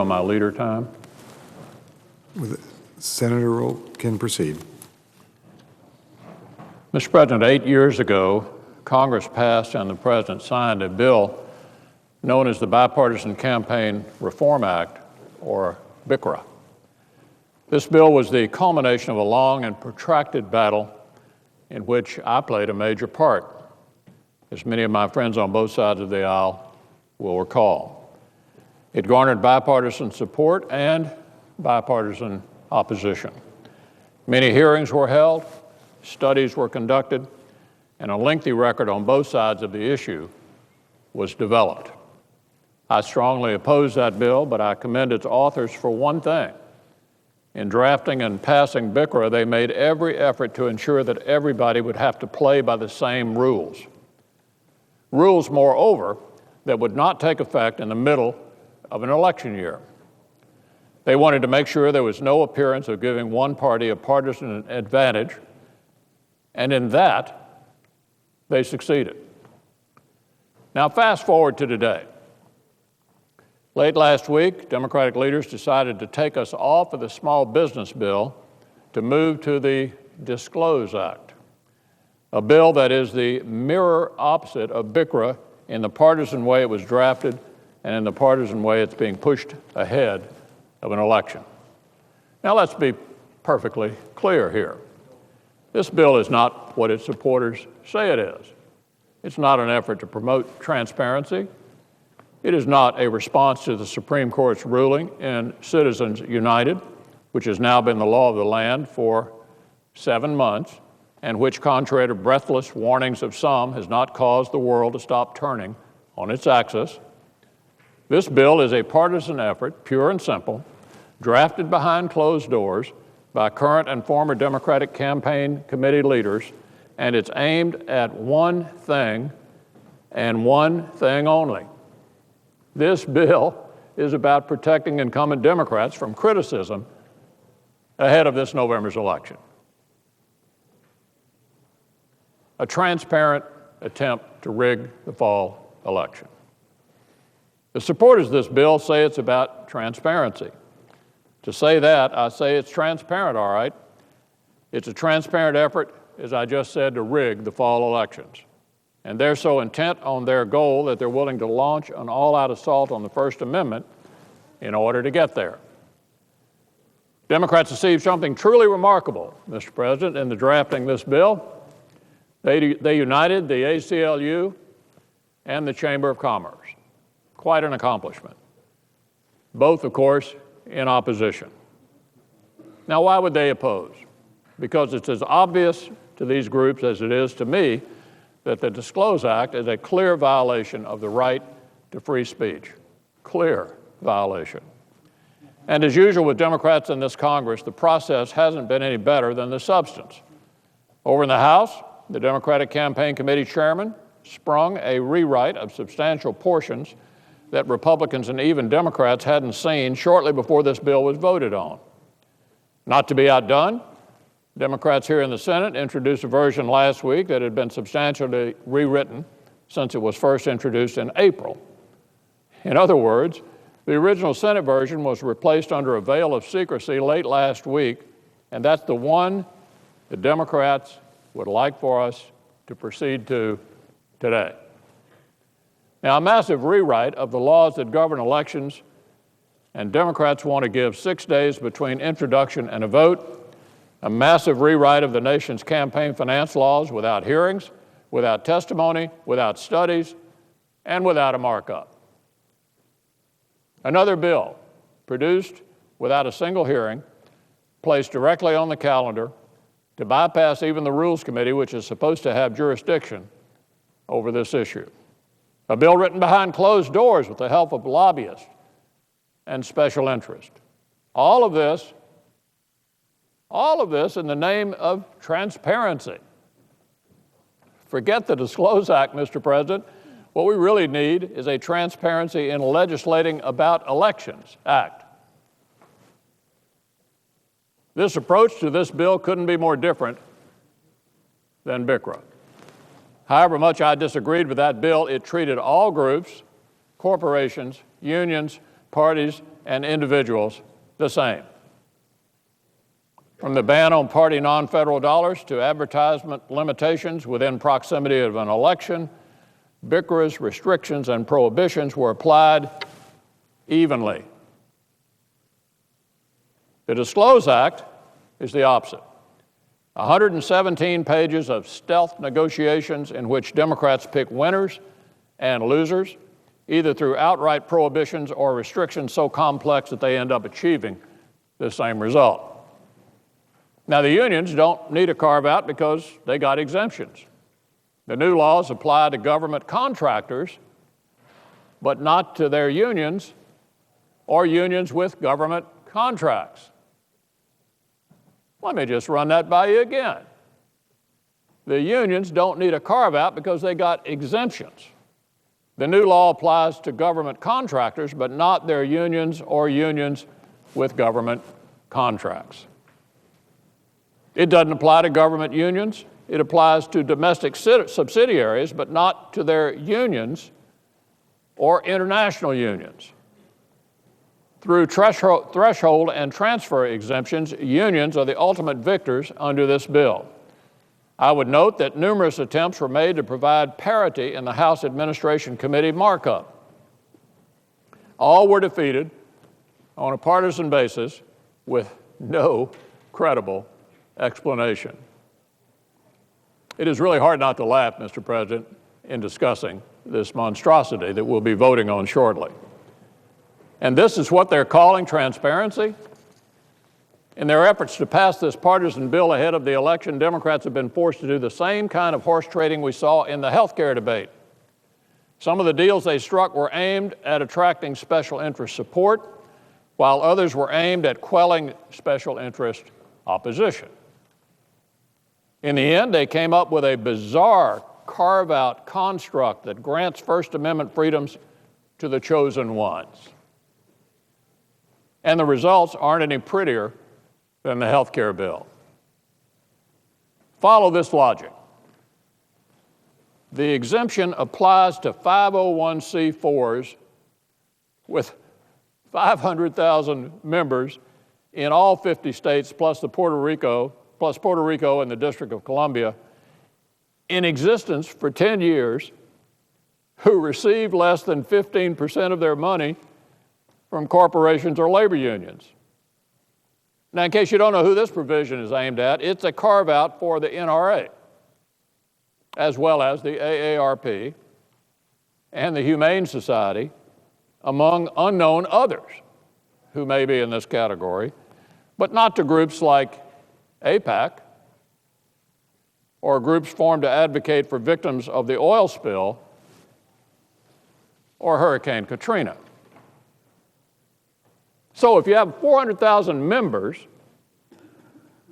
On my leader time. Senator Roll can proceed. Mr. President, 8 years ago, Congress passed and the President signed a bill known as the Bipartisan Campaign Reform Act, or BICRA. This bill was the culmination of a long and protracted battle in which I played a major part, as many of my friends on both sides of the aisle will recall. It garnered bipartisan support and bipartisan opposition. Many hearings were held, studies were conducted, and a lengthy record on both sides of the issue was developed. I strongly oppose that bill, but I commend its authors for one thing. In drafting and passing BICRA, they made every effort to ensure that everybody would have to play by the same rules. Rules, moreover, that would not take effect in the middle of an election year. They wanted to make sure there was no appearance of giving one party a partisan advantage, and in that, they succeeded. Now, fast forward to today. Late last week, Democratic leaders decided to take us off of the small business bill to move to the DISCLOSE Act, a bill that is the mirror opposite of BICRA in the partisan way it was drafted and in the partisan way it's being pushed ahead of an election. Now, let's be perfectly clear here. This bill is not what its supporters say it is. It's not an effort to promote transparency. It is not a response to the Supreme Court's ruling in Citizens United, which has now been the law of the land for 7 months, and which, contrary to breathless warnings of some, has not caused the world to stop turning on its axis. This bill is a partisan effort, pure and simple, drafted behind closed doors by current and former Democratic campaign committee leaders, and it's aimed at one thing and one thing only. This bill is about protecting incumbent Democrats from criticism ahead of this November's election. A transparent attempt to rig the fall election. The supporters of this bill say it's about transparency. To say that, I say it's transparent, all right. It's a transparent effort, as I just said, to rig the fall elections. And they're so intent on their goal that they're willing to launch an all-out assault on the First Amendment in order to get there. Democrats achieved something truly remarkable, Mr. President, in the drafting this bill. They united the ACLU and the Chamber of Commerce. Quite an accomplishment. Both, of course, in opposition. Now, why would they oppose? Because it's as obvious to these groups as it is to me that the DISCLOSE Act is a clear violation of the right to free speech. Clear violation. And as usual with Democrats in this Congress, the process hasn't been any better than the substance. Over in the House, the Democratic Campaign Committee chairman sprung a rewrite of substantial portions that Republicans and even Democrats hadn't seen shortly before this bill was voted on. Not to be outdone, Democrats here in the Senate introduced a version last week that had been substantially rewritten since it was first introduced in April. In other words, the original Senate version was replaced under a veil of secrecy late last week, and that's the one the Democrats would like for us to proceed to today. Now, a massive rewrite of the laws that govern elections, and Democrats want to give 6 days between introduction and a vote, a massive rewrite of the nation's campaign finance laws without hearings, without testimony, without studies, and without a markup. Another bill produced without a single hearing, placed directly on the calendar to bypass even the Rules Committee, which is supposed to have jurisdiction over this issue. A bill written behind closed doors with the help of lobbyists and special interest. All of this in the name of transparency. Forget the DISCLOSE Act, Mr. President. What we really need is a Transparency in Legislating About Elections Act. This approach to this bill couldn't be more different than BICRA. However much I disagreed with that bill, it treated all groups, corporations, unions, parties, and individuals the same. From the ban on party non-federal dollars to advertisement limitations within proximity of an election, BICRA's restrictions and prohibitions were applied evenly. The DISCLOSE Act is the opposite. 117 pages of stealth negotiations in which Democrats pick winners and losers, either through outright prohibitions or restrictions so complex that they end up achieving the same result. Now, the unions don't need a carve-out because they got exemptions. The new laws apply to government contractors, but not to their unions or unions with government contracts. Let me just run that by you again. The unions don't need a carve-out because they got exemptions. The new law applies to government contractors, but not their unions or unions with government contracts. It doesn't apply to government unions. It applies to domestic subsidiaries, but not to their unions or international unions. Through threshold and transfer exemptions, unions are the ultimate victors under this bill. I would note that numerous attempts were made to provide parity in the House Administration Committee markup. All were defeated on a partisan basis with no credible explanation. It is really hard not to laugh, Mr. President, in discussing this monstrosity that we'll be voting on shortly. And this is what they're calling transparency? In their efforts to pass this partisan bill ahead of the election, Democrats have been forced to do the same kind of horse trading we saw in the health care debate. Some of the deals they struck were aimed at attracting special interest support, while others were aimed at quelling special interest opposition. In the end, they came up with a bizarre carve-out construct that grants First Amendment freedoms to the chosen ones. And the results aren't any prettier than the health care bill. Follow this logic. The exemption applies to 501c4s with 500,000 members in all 50 states, plus Puerto Rico and the District of Columbia, in existence for 10 years, who received less than 15% of their money from corporations or labor unions. Now, in case you don't know who this provision is aimed at, it's a carve-out for the NRA, as well as the AARP and the Humane Society, among unknown others who may be in this category, but not to groups like AIPAC or groups formed to advocate for victims of the oil spill or Hurricane Katrina. So if you have 400,000 members,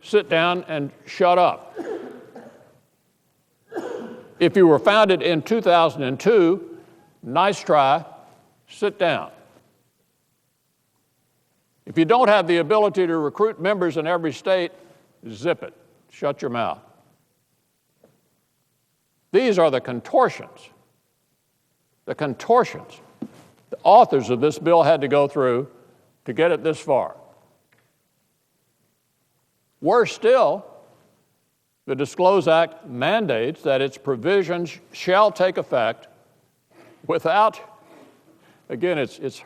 sit down and shut up. If you were founded in 2002, nice try, sit down. If you don't have the ability to recruit members in every state, zip it, shut your mouth. These are the contortions the authors of this bill had to go through to get it this far. Worse still, the DISCLOSE Act mandates that its provisions shall take effect without, again, it's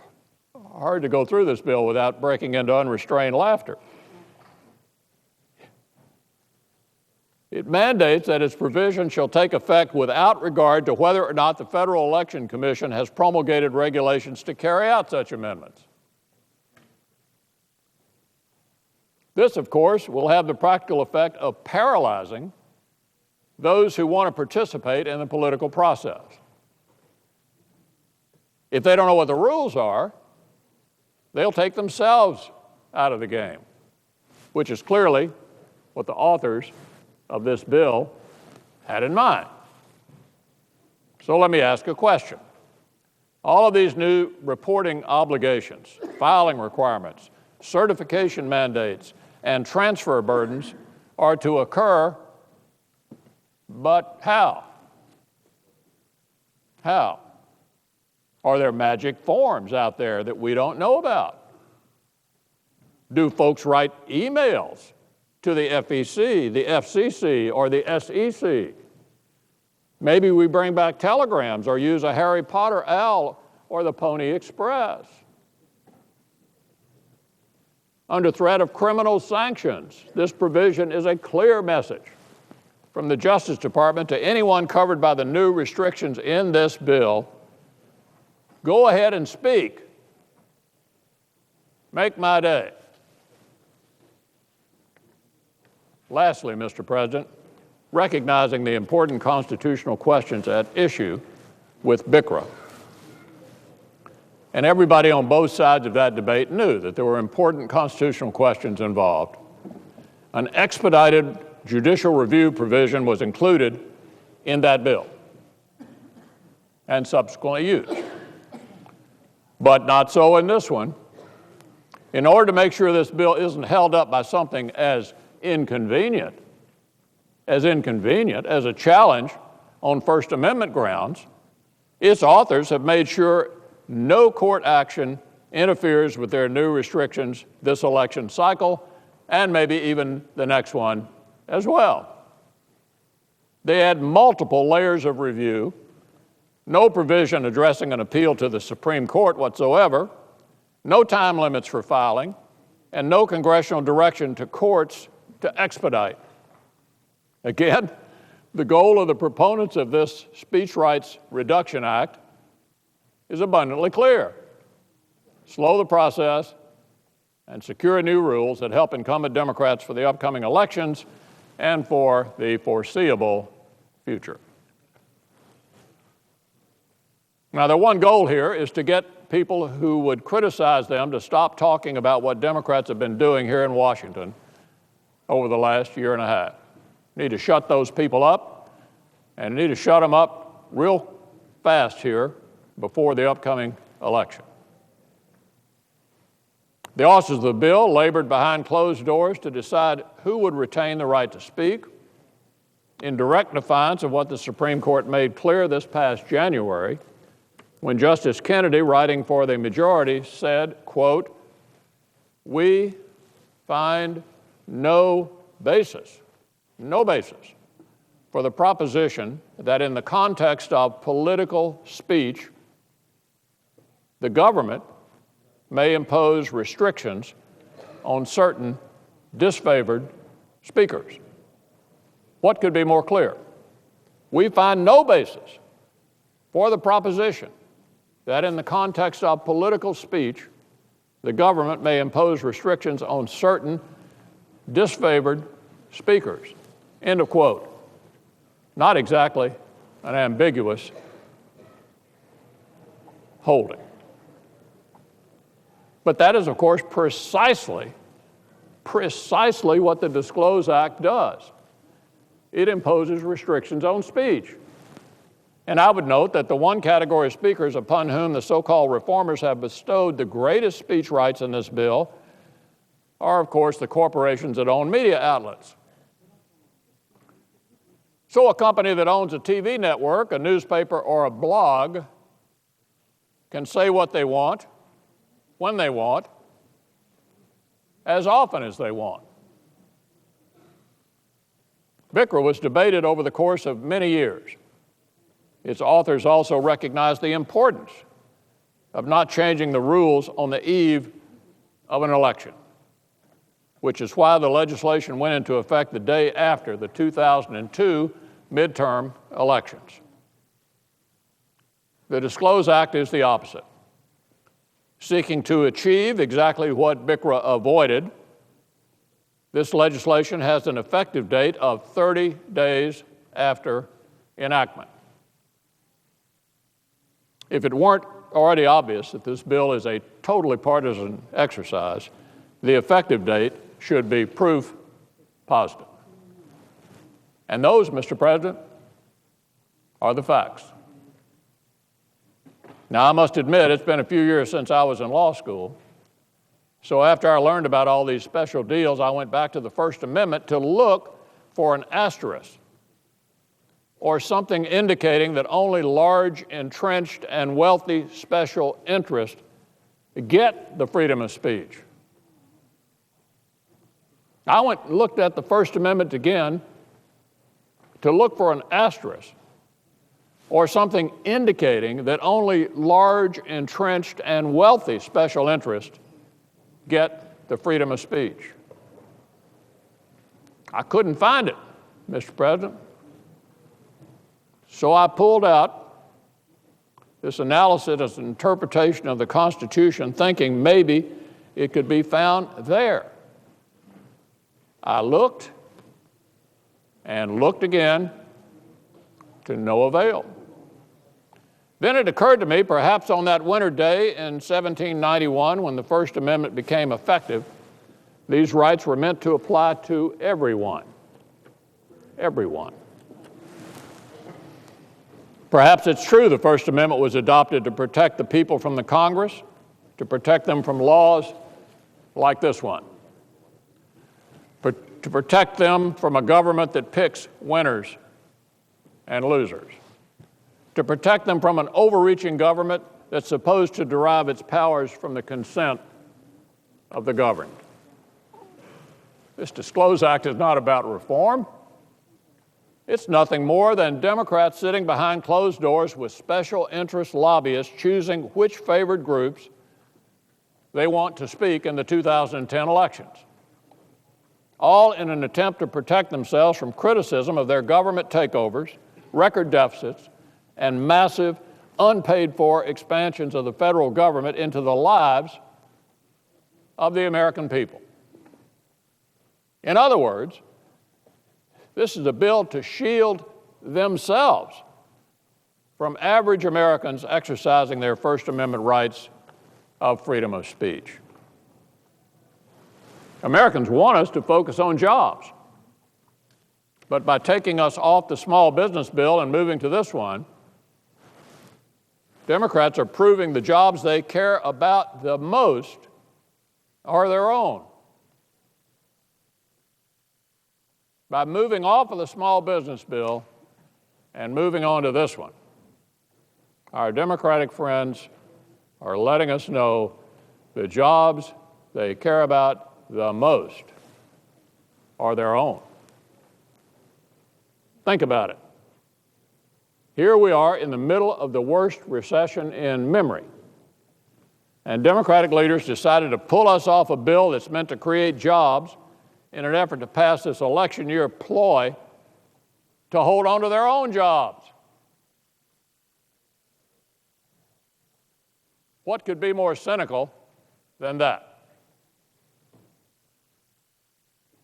hard to go through this bill without breaking into unrestrained laughter. It mandates that its provision shall take effect without regard to whether or not the Federal Election Commission has promulgated regulations to carry out such amendments. This, of course, will have the practical effect of paralyzing those who want to participate in the political process. If they don't know what the rules are, they'll take themselves out of the game, which is clearly what the authors of this bill had in mind. So let me ask a question. All of these new reporting obligations, filing requirements, certification mandates, and transfer burdens are to occur, but how? How? Are there magic forms out there that we don't know about? Do folks write emails to the FEC, the FCC, or the SEC? Maybe we bring back telegrams or use a Harry Potter owl or the Pony Express. Under threat of criminal sanctions, this provision is a clear message from the Justice Department to anyone covered by the new restrictions in this bill. Go ahead and speak. Make my day. Lastly, Mr. President, recognizing the important constitutional questions at issue with BICRA, and everybody on both sides of that debate knew that there were important constitutional questions involved, an expedited judicial review provision was included in that bill and subsequently used. But not so in this one. In order to make sure this bill isn't held up by something as inconvenient as a challenge on First Amendment grounds, its authors have made sure no court action interferes with their new restrictions this election cycle and maybe even the next one as well. They add multiple layers of review, no provision addressing an appeal to the Supreme Court whatsoever, no time limits for filing, and no congressional direction to courts to expedite. Again, the goal of the proponents of this Speech Rights Reduction Act is abundantly clear. Slow the process and secure new rules that help incumbent Democrats for the upcoming elections and for the foreseeable future. Now, the one goal here is to get people who would criticize them to stop talking about what Democrats have been doing here in Washington over the last year and a half. Need to shut those people up, and need to shut them up real fast here before the upcoming election. The authors of the bill labored behind closed doors to decide who would retain the right to speak, in direct defiance of what the Supreme Court made clear this past January, when Justice Kennedy, writing for the majority, said, quote, "We find no basis for the proposition that in the context of political speech, the government may impose restrictions on certain disfavored speakers." What could be more clear? We find no basis for the proposition that in the context of political speech, the government may impose restrictions on certain disfavored speakers. End of quote. Not exactly an ambiguous holding. But that is, of course, precisely what the DISCLOSE Act does. It imposes restrictions on speech. And I would note that the one category of speakers upon whom the so-called reformers have bestowed the greatest speech rights in this bill are, of course, the corporations that own media outlets. So a company that owns a TV network, a newspaper, or a blog can say what they want, when they want, as often as they want. BICRA was debated over the course of many years. Its authors also recognized the importance of not changing the rules on the eve of an election, which is why the legislation went into effect the day after the 2002 midterm elections. The DISCLOSE Act is the opposite, seeking to achieve exactly what BICRA avoided. This legislation has an effective date of 30 days after enactment. If it weren't already obvious that this bill is a totally partisan exercise, the effective date should be proof positive. And those, Mr. President, are the facts. Now, I must admit, it's been a few years since I was in law school. So after I learned about all these special deals, I went back to the First Amendment to look for an asterisk or something indicating that only large, entrenched, and wealthy special interests get the freedom of speech. I went and looked at the First Amendment again to look for an asterisk or something indicating that only large, entrenched, and wealthy special interests get the freedom of speech. I couldn't find it, Mr. President. So I pulled out this analysis as an interpretation of the Constitution, thinking maybe it could be found there. I looked and looked again to no avail. Then it occurred to me, perhaps on that winter day in 1791, when the First Amendment became effective, these rights were meant to apply to everyone. Everyone. Perhaps it's true the First Amendment was adopted to protect the people from the Congress, to protect them from laws like this one, to protect them from a government that picks winners and losers, to protect them from an overreaching government that's supposed to derive its powers from the consent of the governed. This DISCLOSE Act is not about reform. It's nothing more than Democrats sitting behind closed doors with special interest lobbyists choosing which favored groups they want to speak in the 2010 elections, all in an attempt to protect themselves from criticism of their government takeovers, record deficits, and massive, unpaid-for expansions of the federal government into the lives of the American people. In other words, this is a bill to shield themselves from average Americans exercising their First Amendment rights of freedom of speech. Americans want us to focus on jobs, but by taking us off the small business bill and moving to this one, Democrats are proving the jobs they care about the most are their own. By moving off of the small business bill and moving on to this one, our Democratic friends are letting us know the jobs they care about the most are their own. Think about it. Here we are in the middle of the worst recession in memory, and Democratic leaders decided to pull us off a bill that's meant to create jobs in an effort to pass this election year ploy to hold on to their own jobs. What could be more cynical than that?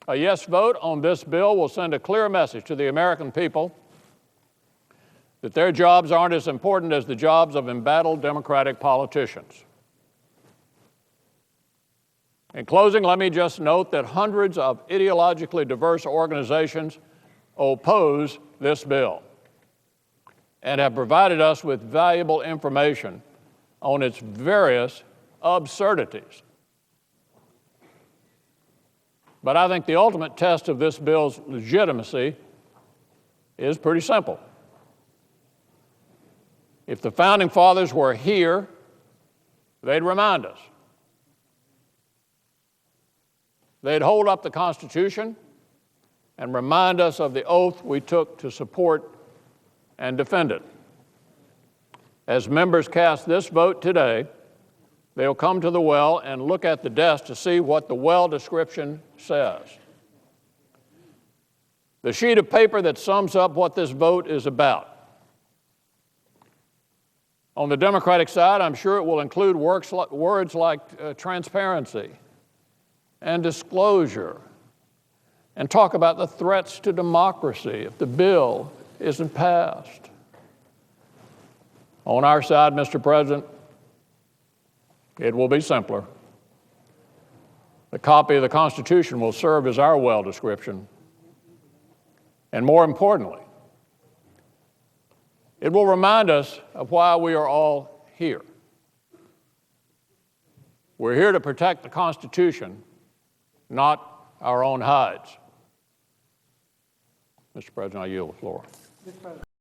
A yes vote on this bill will send a clear message to the American people that their jobs aren't as important as the jobs of embattled Democratic politicians. In closing, let me just note that hundreds of ideologically diverse organizations oppose this bill and have provided us with valuable information on its various absurdities. But I think the ultimate test of this bill's legitimacy is pretty simple. If the Founding Fathers were here, they'd remind us. They'd hold up the Constitution and remind us of the oath we took to support and defend it. As members cast this vote today, they'll come to the well and look at the desk to see what the well description says. The sheet of paper that sums up what this vote is about. On the Democratic side, I'm sure it will include words like transparency and disclosure, and talk about the threats to democracy if the bill isn't passed. On our side, Mr. President, it will be simpler. The copy of the Constitution will serve as our well description. And more importantly, it will remind us of why we are all here. We're here to protect the Constitution, not our own hides. Mr. President, I yield the floor.